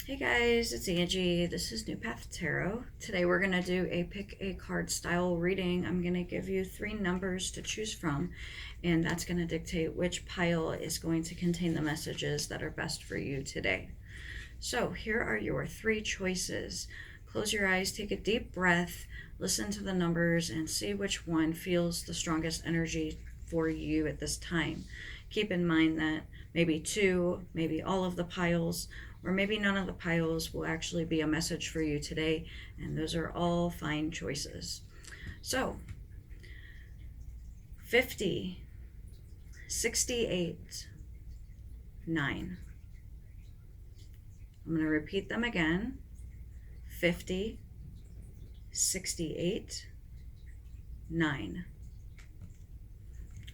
Hey guys, it's Angie. This is New Path Tarot. Today we're going to do a pick a card style reading. I'm going to give you 3 numbers to choose from, and that's going to dictate which pile is going to contain the messages that are best for you today. So here are your 3 choices. Close your eyes, take a deep breath, listen to the numbers, and see which one feels the strongest energy for you at this time. Keep in mind that maybe 2, maybe all of the piles, or maybe none of the piles will actually be a message for you today, and those are all fine choices. So 50, 68, 9. I'm going to repeat them again. 50, 68, 9.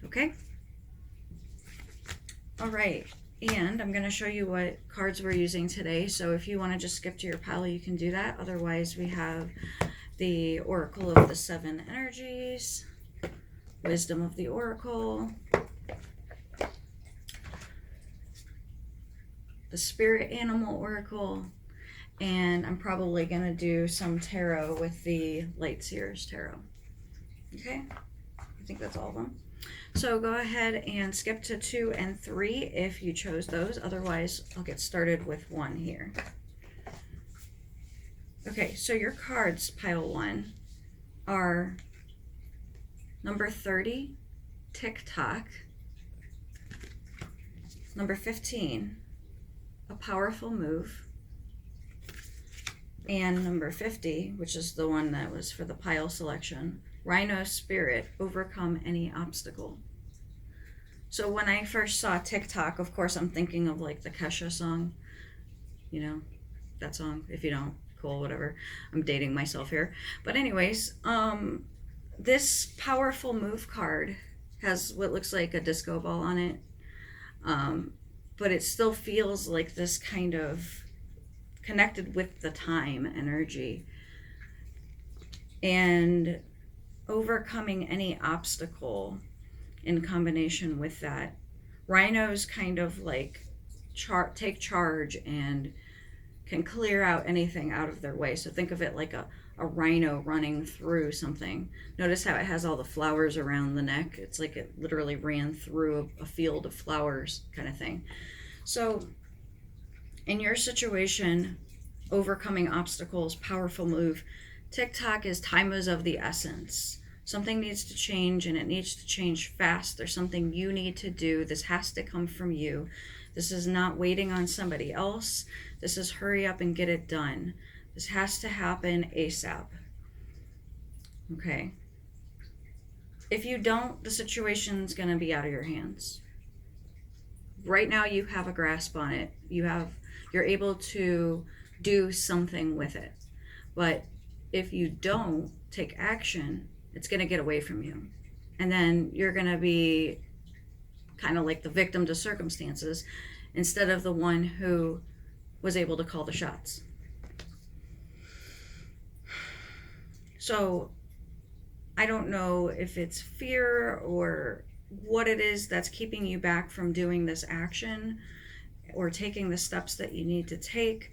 Okay? All right. And I'm going to show you what cards we're using today. So if you want to just skip to your pile, you can do that. Otherwise, we have the Oracle of the 7 Energies, Wisdom of the Oracle, the Spirit Animal Oracle, and I'm probably going to do some tarot with the Light Seers Tarot. Okay? I think that's all of them. So go ahead and skip to 2 and 3 if you chose those. Otherwise, I'll get started with 1 here. Okay, so your cards, pile 1, are number 30, tick-tock, number 15, a powerful move, and number 50, which is the one that was for the pile selection, Rhino Spirit, overcome any obstacle. So when I first saw TikTok, of course, I'm thinking of like the Kesha song, you know, that song. If you don't, cool, whatever. I'm dating myself here. But anyways, this powerful move card has what looks like a disco ball on it. But it still feels like this kind of connected with the time energy. And overcoming any obstacle in combination with that. Rhinos kind of like take charge and can clear out anything out of their way. So think of it like a rhino running through something. Notice how it has all the flowers around the neck. It's like it literally ran through a field of flowers kind of thing. So in your situation, overcoming obstacles, powerful move, TikTok is time is of the essence. Something needs to change, and it needs to change fast. There's something you need to do. This has to come from you. This is not waiting on somebody else. This is hurry up and get it done. This has to happen ASAP. Okay. If you don't, the situation's going to be out of your hands. Right now you have a grasp on it. You're able to do something with it. But if you don't take action, it's going to get away from you. And then you're going to be kind of like the victim to circumstances instead of the one who was able to call the shots. So I don't know if it's fear or what it is that's keeping you back from doing this action or taking the steps that you need to take.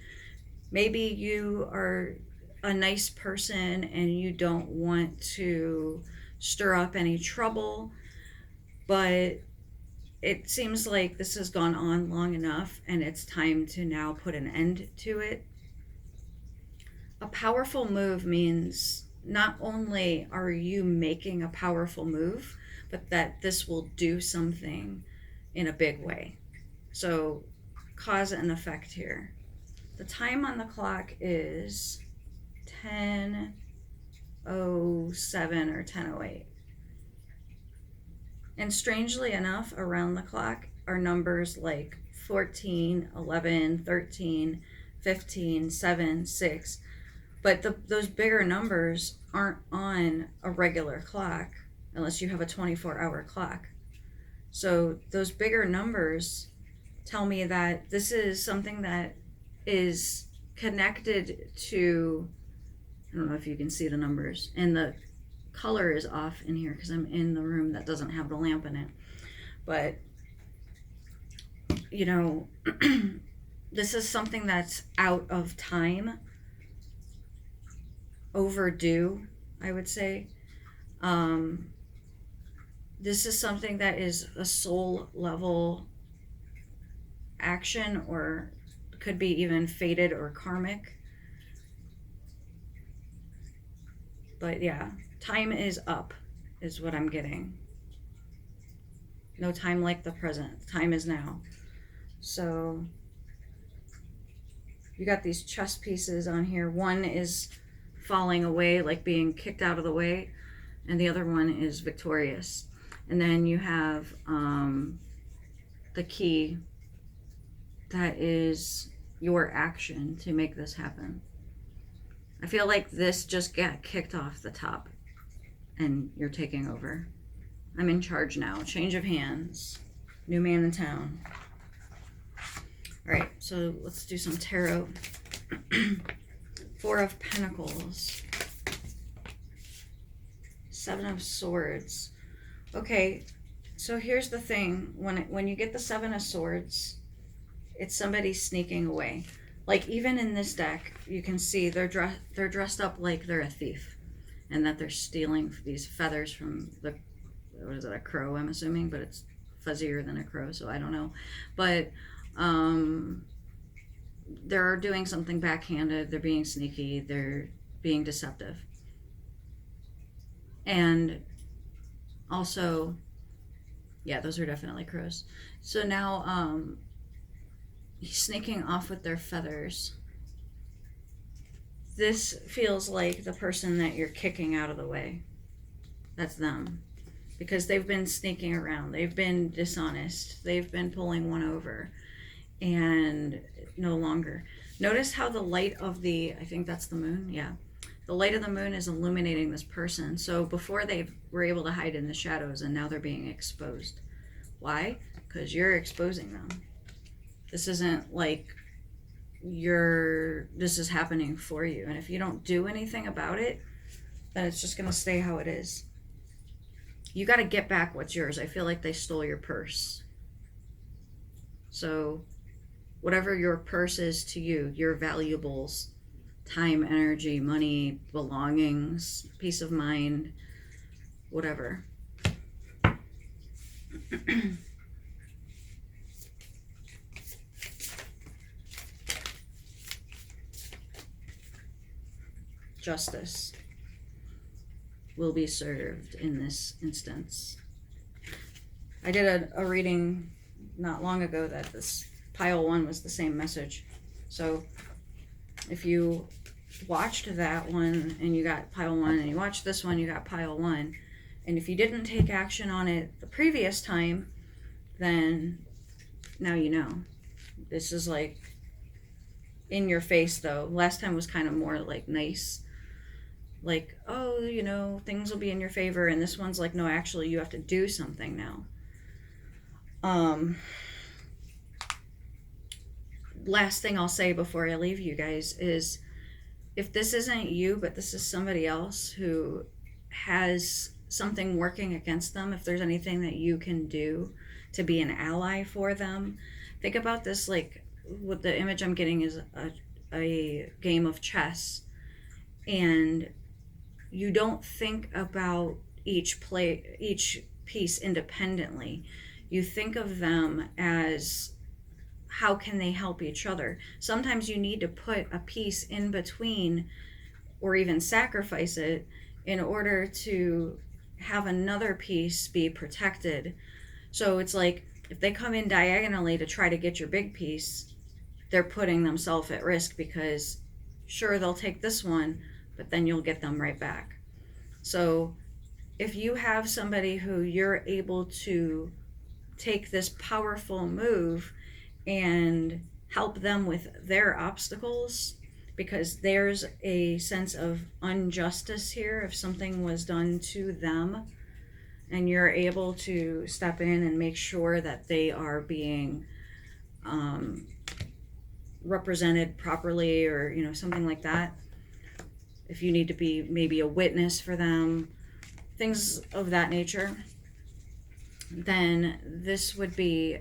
Maybe you are a nice person and you don't want to stir up any trouble, but it seems like this has gone on long enough and it's time to now put an end to it. A powerful move means not only are you making a powerful move, but that this will do something in a big way. So cause and effect here. The time on the clock is 10:07 or 10:08. And strangely enough, around the clock are numbers like 14, 11, 13, 15, 7, 6. But those bigger numbers aren't on a regular clock unless you have a 24-hour clock. So those bigger numbers tell me that this is something that is connected to, I don't know if you can see the numbers, and the color is off in here because I'm in the room that doesn't have the lamp in it. But, you know, This is something that's out of time, overdue, I would say. Um, this is something that is a soul level action, or could be even fated or karmic. But yeah, time is up, is what I'm getting. No time like the present. Time is now. So you got these chess pieces on here. One is falling away, like being kicked out of the way, and the other one is victorious. And then you have the key, that is your action to make this happen. I feel like this just got kicked off the top and you're taking over. I'm in charge now. Change of hands. New man in town. All right, so let's do some tarot. Four of Pentacles. Seven of Swords. Okay, so here's the thing. When you get the Seven of Swords, it's somebody sneaking away. Like, even in this deck, you can see they're dressed up like they're a thief, and that they're stealing these feathers from the, what is it, a crow, I'm assuming, but it's fuzzier than a crow, so I don't know. But they're doing something backhanded, they're being sneaky, they're being deceptive. And also, yeah, those are definitely crows. So now he's sneaking off with their feathers. This feels like the person that you're kicking out of the way. That's them. Because they've been sneaking around. They've been dishonest. They've been pulling one over. And no longer. Notice how the light of the, I think that's the moon, yeah. The light of the moon is illuminating this person. So before they were able to hide in the shadows, and now they're being exposed. Why? Because you're exposing them. This isn't like this is happening for you. And if you don't do anything about it, then it's just going to stay how it is. You got to get back what's yours. I feel like they stole your purse. So whatever your purse is to you, your valuables, time, energy, money, belongings, peace of mind, whatever. Justice will be served in this instance. I did a reading not long ago that this pile one was the same message. So if you watched that one and you got pile one, and you watched this one, you got pile one, and if you didn't take action on it the previous time, then now you know. This is like in your face though. Last time was kind of more like nice. Like, oh, you know, things will be in your favor, and this one's like, no, actually you have to do something now. Last thing I'll say before I leave you guys is, if this isn't you, but this is somebody else who has something working against them, if there's anything that you can do to be an ally for them, think about this. Like, what the image I'm getting is a game of chess, and you don't think about each piece independently. You think of them as, how can they help each other? Sometimes you need to put a piece in between, or even sacrifice it, in order to have another piece be protected. So it's like, if they come in diagonally to try to get your big piece, they're putting themselves at risk, because sure, they'll take this one, but then you'll get them right back. So if you have somebody who you're able to take this powerful move and help them with their obstacles, because there's a sense of injustice here if something was done to them, and you're able to step in and make sure that they are being represented properly, or, you know, something like that. If you need to be maybe a witness for them, things of that nature, then this would be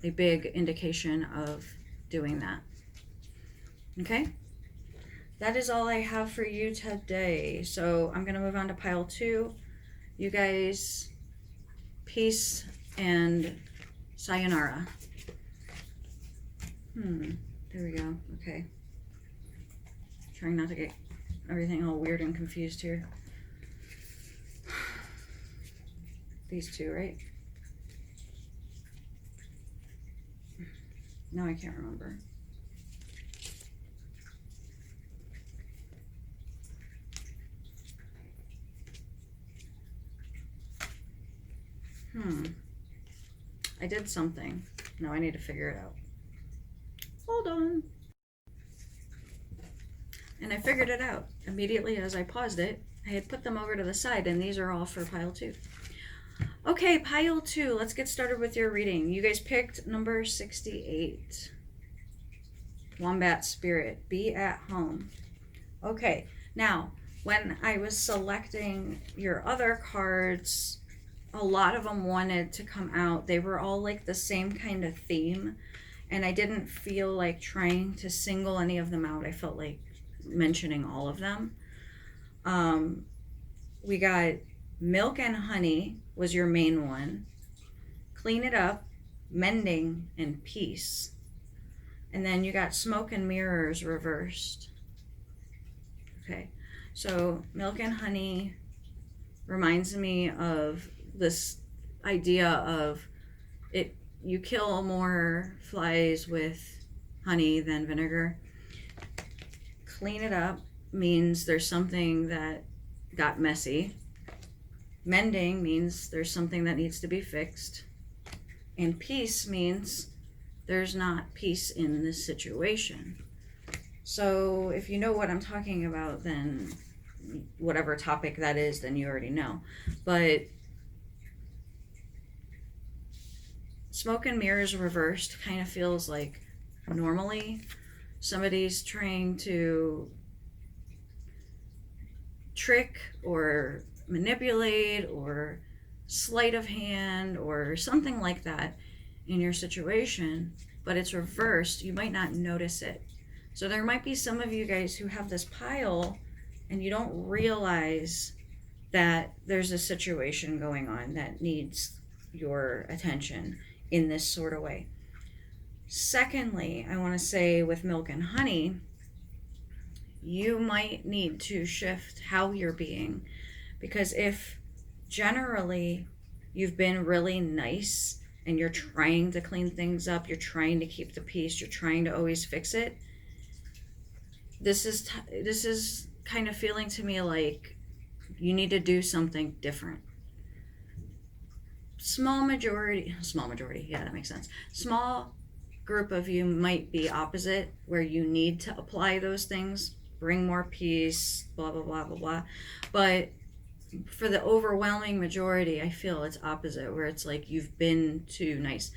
a big indication of doing that. Okay? That is all I have for you today. So I'm going to move on to pile 2. You guys, peace and sayonara. There we go. Okay. Trying not to get everything all weird and confused here. These two, right? No, I can't remember. I did something. Now I need to figure it out. Hold on. And I figured it out immediately as I paused it. I had put them over to the side, and these are all for pile 2. Okay, pile 2, let's get started with your reading. You guys picked number 68. Wombat Spirit, be at home. Okay, now, when I was selecting your other cards, a lot of them wanted to come out. They were all like the same kind of theme, and I didn't feel like trying to single any of them out. I felt like mentioning all of them. We got Milk and Honey was your main one. Clean It Up, Mending, and Peace. And then you got Smoke and Mirrors reversed. Okay, so Milk and Honey reminds me of this idea of it. You kill more flies with honey than vinegar. Clean It Up means there's something that got messy. Mending means there's something that needs to be fixed. And peace means there's not peace in this situation. So if you know what I'm talking about, then whatever topic that is, then you already know. But Smoke and Mirrors reversed kind of feels like normally somebody's trying to trick or manipulate or sleight of hand or something like that in your situation, but it's reversed. You might not notice it. So there might be some of you guys who have this pile and you don't realize that there's a situation going on that needs your attention in this sort of way. Secondly, I want to say with Milk and Honey, you might need to shift how you're being, because if generally you've been really nice and you're trying to clean things up, you're trying to keep the peace, you're trying to always fix it, this is kind of feeling to me like you need to do something different. Small majority, yeah, that makes sense. Small group of you might be opposite, where you need to apply those things, bring more peace, blah, blah, blah, blah, blah. But for the overwhelming majority, I feel it's opposite, where it's like you've been too nice.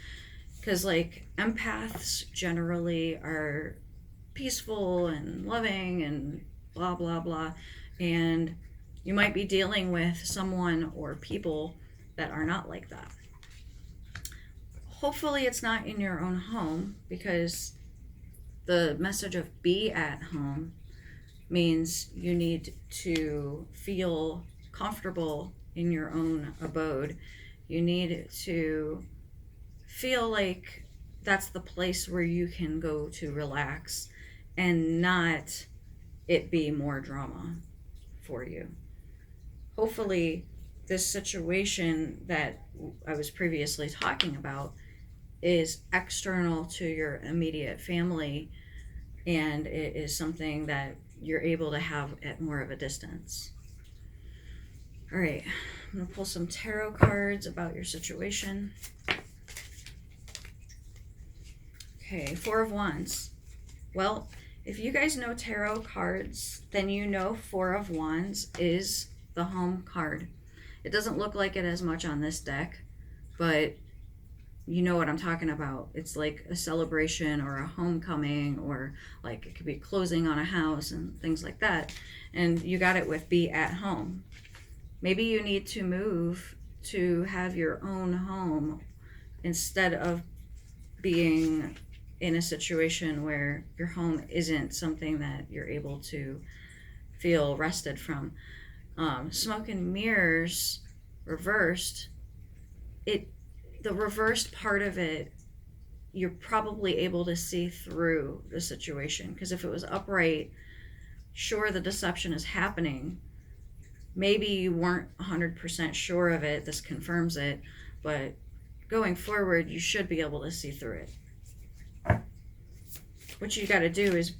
Because like empaths generally are peaceful and loving and blah, blah, blah. And you might be dealing with someone or people that are not like that. Hopefully it's not in your own home, because the message of be at home means you need to feel comfortable in your own abode. You need to feel like that's the place where you can go to relax and not it be more drama for you. Hopefully this situation that I was previously talking about is external to your immediate family, and it is something that you're able to have at more of a distance. All right, I'm gonna pull some tarot cards about your situation. Okay, Four of Wands. Well, if you guys know tarot cards, then you know Four of Wands is the home card. It doesn't look like it as much on this deck, but you know what I'm talking about. It's like a celebration or a homecoming, or like it could be closing on a house and things like that. And you got it with be at home. Maybe you need to move to have your own home instead of being in a situation where your home isn't something that you're able to feel rested from. Smoke and mirrors reversed, it the reversed part of it, you're probably able to see through the situation, because if it was upright, sure, the deception is happening. Maybe you weren't 100% sure of it, this confirms it, but going forward you should be able to see through it. What you got to do is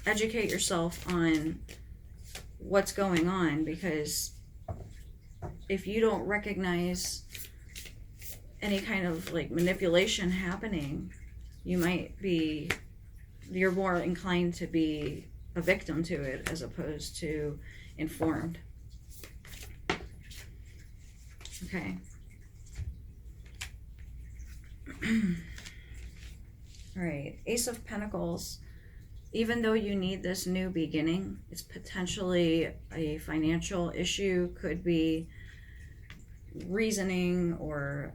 educate yourself on what's going on, because if you don't recognize any kind of like manipulation happening, you're more inclined to be a victim to it as opposed to informed. Okay. All right, Ace of Pentacles. Even though you need this new beginning, it's potentially a financial issue, could be reasoning or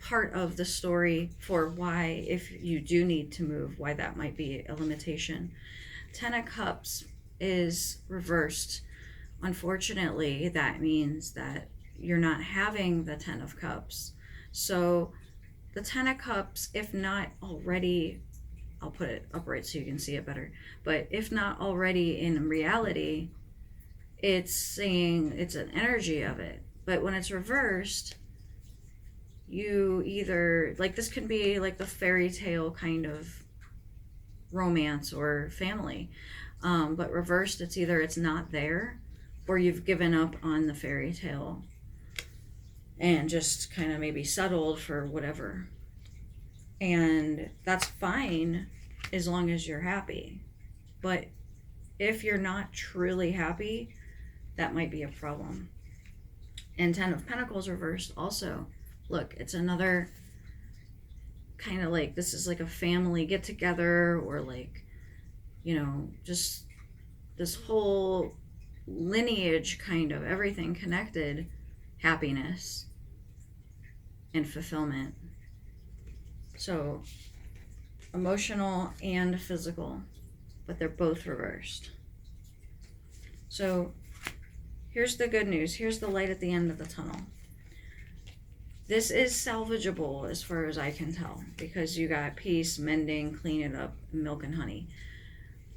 part of the story for why, if you do need to move, why that might be a limitation. Ten of Cups is reversed. Unfortunately, that means that you're not having the Ten of Cups. So the Ten of Cups, if not already, I'll put it upright so you can see it better, but if not already in reality, it's saying it's an energy of it. But when it's reversed, you either, like, this can be like the fairy tale kind of romance or family, but reversed, it's either it's not there or you've given up on the fairy tale and just kind of maybe settled for whatever. And that's fine as long as you're happy. But if you're not truly happy, that might be a problem. And Ten of Pentacles reversed also. Look, it's another kind of like, this is like a family get together, or like, you know, just this whole lineage, kind of everything connected, happiness and fulfillment. So emotional and physical, but they're both reversed. So here's the good news. Here's the light at the end of the tunnel. This is salvageable as far as I can tell, because you got peace, mending, clean it up, milk and honey.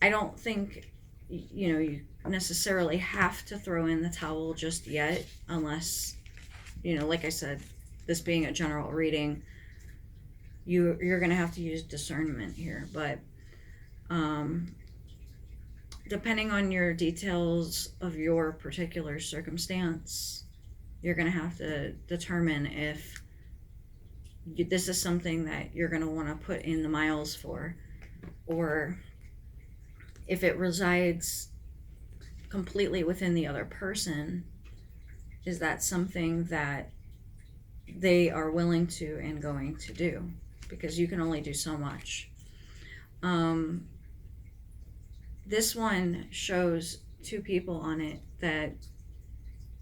I don't think, you know, you necessarily have to throw in the towel just yet, unless, you know, like I said, this being a general reading, you're going to have to use discernment here. But depending on your details of your particular circumstance, you're going to have to determine if this is something that you're going to want to put in the miles for, or if it resides completely within the other person, is that something that they are willing to and going to do, because you can only do so much. This one shows two people on it that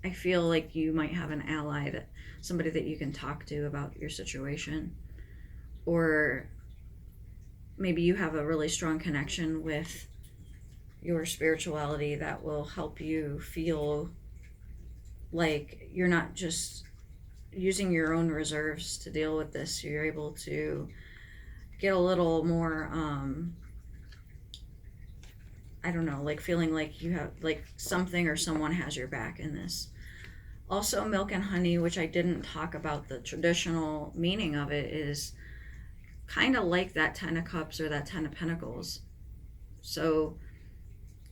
I feel like you might have an ally, that somebody that you can talk to about your situation, or maybe you have a really strong connection with your spirituality that will help you feel like you're not just using your own reserves to deal with this. You're able to get a little more I don't know, like feeling like you have, like, something or someone has your back in this. Also, milk and honey, which I didn't talk about the traditional meaning of it, is kind of like that Ten of Cups or that Ten of Pentacles. So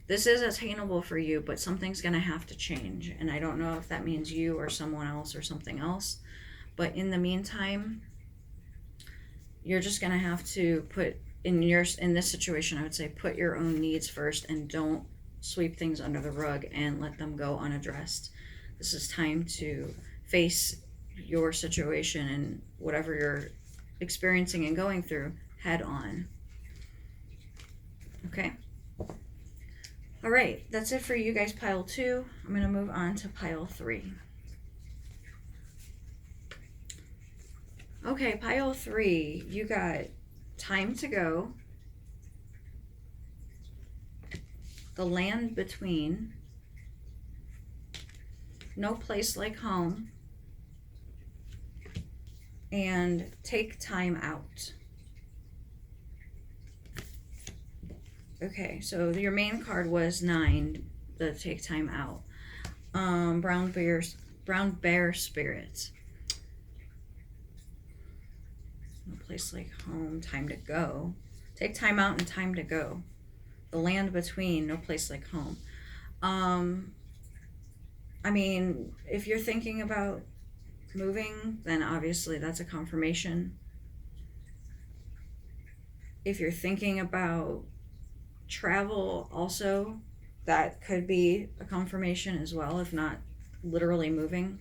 this is attainable for you, but something's going to have to change. And I don't know if that means you or someone else or something else. But in the meantime, you're just going to have to put, in this situation, I would say put your own needs first and don't sweep things under the rug and let them go unaddressed. This is time to face your situation and whatever you're experiencing and going through head on. Okay? All right, that's it for you guys, pile 2. I'm going to move on to pile 3. Okay, pile 3, you got time to go. the land between, no place like home, and take time out. Okay, so your main card was 9, the take time out. Brown bear spirit. No place like home, time to go. Take time out and time to go. The land between, no place like home. I mean, if you're thinking about moving, then obviously that's a confirmation. If you're thinking about travel, also, that could be a confirmation as well, if not literally moving.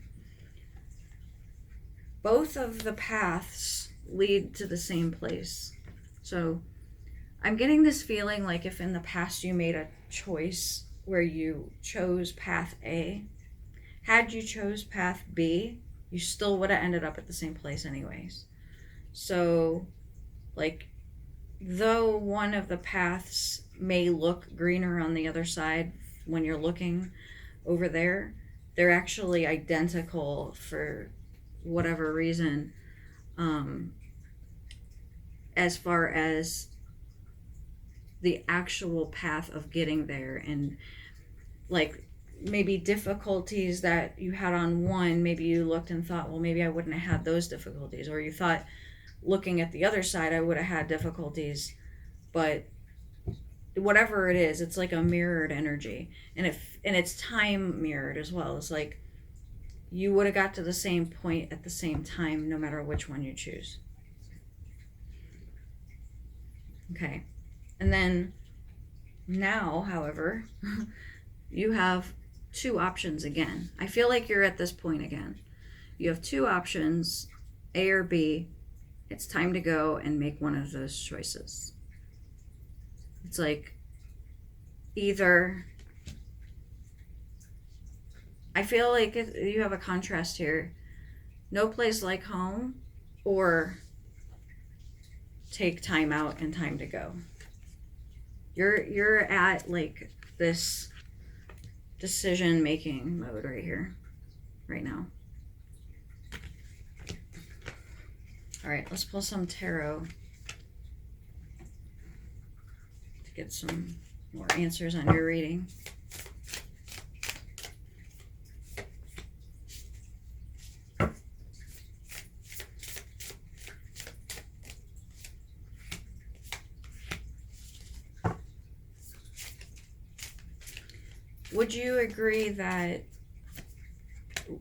Both of the paths lead to the same place. So I'm getting this feeling like if in the past you made a choice where you chose path A, had you chose path B, you still would have ended up at the same place anyways. So, like, though one of the paths may look greener on the other side when you're looking over there, they're actually identical for whatever reason, as far as the actual path of getting there. And like maybe difficulties that you had on one, maybe you looked and thought, well, maybe I wouldn't have had those difficulties, or you thought looking at the other side I would have had difficulties. But whatever it is, it's like a mirrored energy, and it's time mirrored as well. It's like you would have got to the same point at the same time no matter which one you choose. Okay. And then now, however, you have 2 options again. I feel like you're at this point again. You have 2 options, A or B. It's time to go and make one of those choices. It's like either, I feel like you have a contrast here. No place like home, or take time out and time to go. You're at like this decision making mode right here, right now. All right, let's pull some tarot to get some more answers on your reading. Would you agree that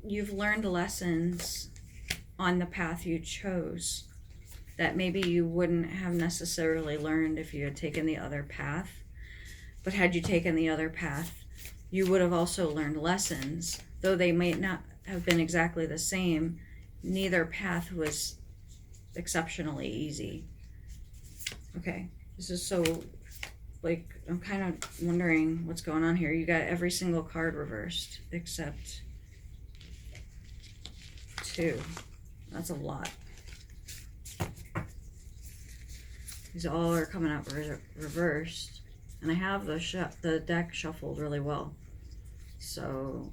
you've learned lessons on the path you chose that maybe you wouldn't have necessarily learned if you had taken the other path? But had you taken the other path, you would have also learned lessons. Though they might not have been exactly the same, neither path was exceptionally easy. Okay, this is so, like, I'm kind of wondering what's going on here. You got every single card reversed except 2. That's a lot. These all are coming out reversed. And I have the deck shuffled really well. So,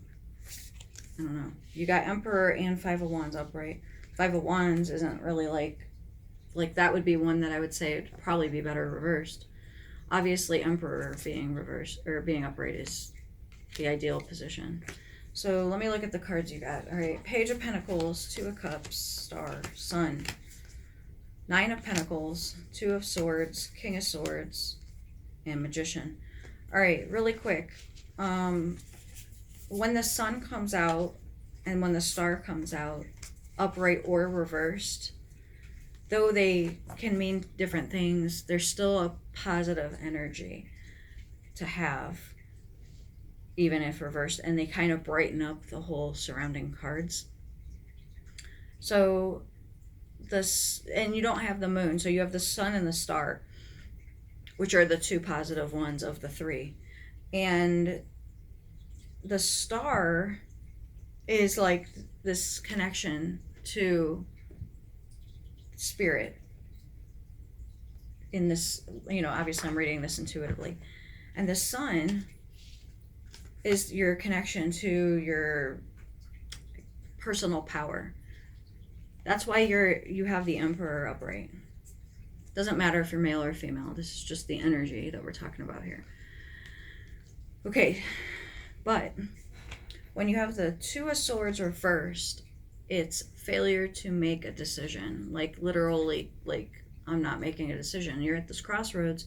I don't know. You got Emperor and 5 of Wands upright. 5 of Wands isn't really like that would be one that I would say would probably be better reversed. Obviously, Emperor being reversed or being upright is the ideal position. So let me look at the cards you got. All right, Page of Pentacles, 2 of Cups, Star, Sun, 9 of Pentacles, 2 of Swords, King of Swords, and Magician. All right, really quick. When the Sun comes out and when the Star comes out, upright or reversed, though they can mean different things, there's still a positive energy to have, even if reversed, and they kind of brighten up the whole surrounding cards. So this, and you don't have the moon, so you have the Sun and the Star, which are the 2 positive ones of the 3. And the Star is like this connection to spirit in this, obviously I'm reading this intuitively. And the sun is your connection to your personal power. That's why you have the Emperor upright. Doesn't matter if you're male or female. This is just the energy that we're talking about here. Okay, but when you have the Two of Swords reversed, it's failure to make a decision. Like literally, like I'm not making a decision. You're at this crossroads.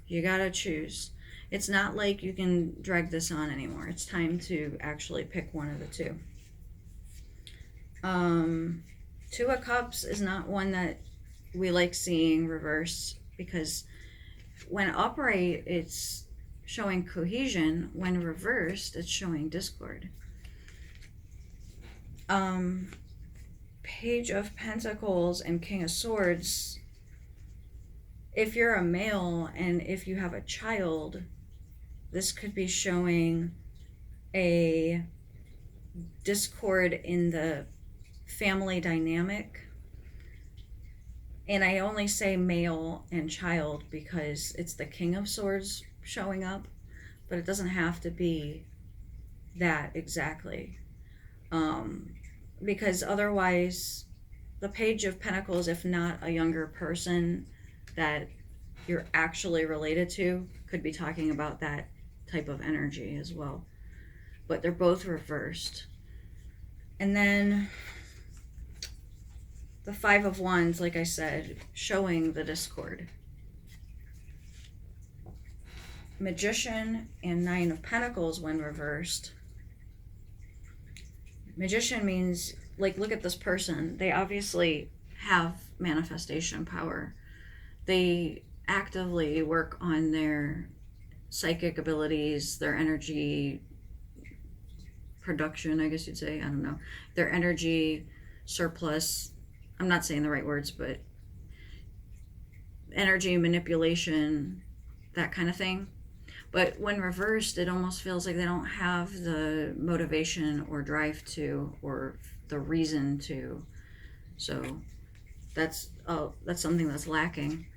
You gotta choose. It's not like you can drag this on anymore. It's time to actually pick one of the two. Two of Cups is not one that we like seeing reverse, because when upright, it's showing cohesion. When reversed, it's showing discord. Page of Pentacles and King of Swords. If you're a male and if you have a child, this could be showing a discord in the family dynamic. And I only say male and child because it's the King of Swords showing up, but it doesn't have to be that exactly. Because otherwise, the Page of Pentacles, if not a younger person that you're actually related to, could be talking about that type of energy as well. But they're both reversed. And then the Five of Wands, like I said, showing the discord. Magician and Nine of Pentacles when reversed. Magician means, like, look at this person. They obviously have manifestation power. They actively work on their psychic abilities, their energy production, I guess you'd say. I don't know. Their energy surplus. I'm not saying the right words, but energy manipulation, that kind of thing. But when reversed, it almost feels like they don't have the motivation or drive to, or the reason to. So that's something that's lacking.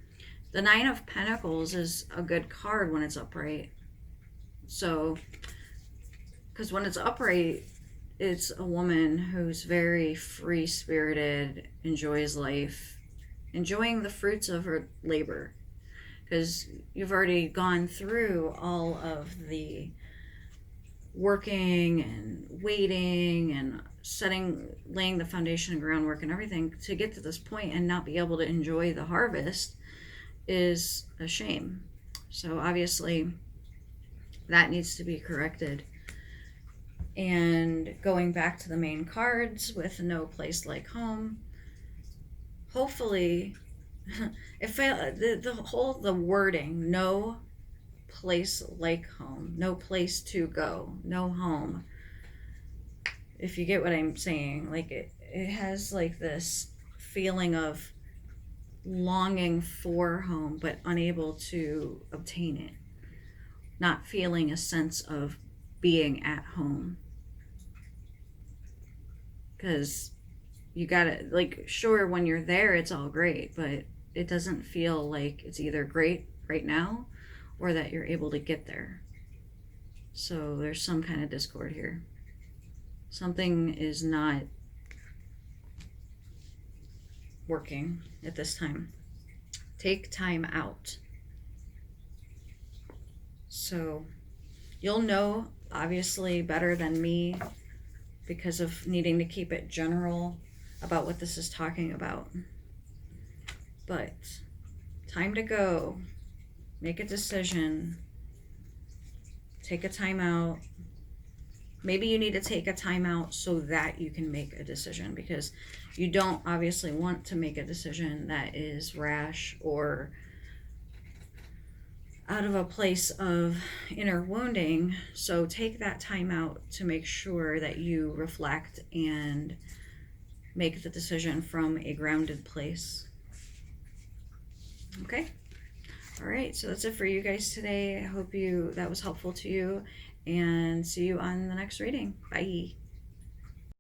The Nine of Pentacles is a good card when it's upright. So, because when it's upright, it's a woman who's very free-spirited, enjoys life, enjoying the fruits of her labor. Because you've already gone through all of the working and waiting and laying the foundation and groundwork and everything to get to this point, and not be able to enjoy the harvest is a shame. So obviously that needs to be corrected. And going back to the main cards with No Place Like Home, hopefully if the wording, no place like home, no place to go, no home, if you get what I'm saying, like it has like this feeling of longing for home but unable to obtain it, not feeling a sense of being at home. Because you gotta, like, sure, when you're there it's all great, but it doesn't feel like it's either great right now or that you're able to get there. So there's some kind of discord here. Something is not working at this time. Take time out. So you'll know obviously better than me, because of needing to keep it general about what this is talking about. But time to go. Make a decision. Take a time out. Maybe you need to take a time out so that you can make a decision, because you don't obviously want to make a decision that is rash or out of a place of inner wounding. So take that time out to make sure that you reflect and make the decision from a grounded place. Okay. All right. So that's it for you guys today. I hope that was helpful to you, and see you on the next reading. Bye.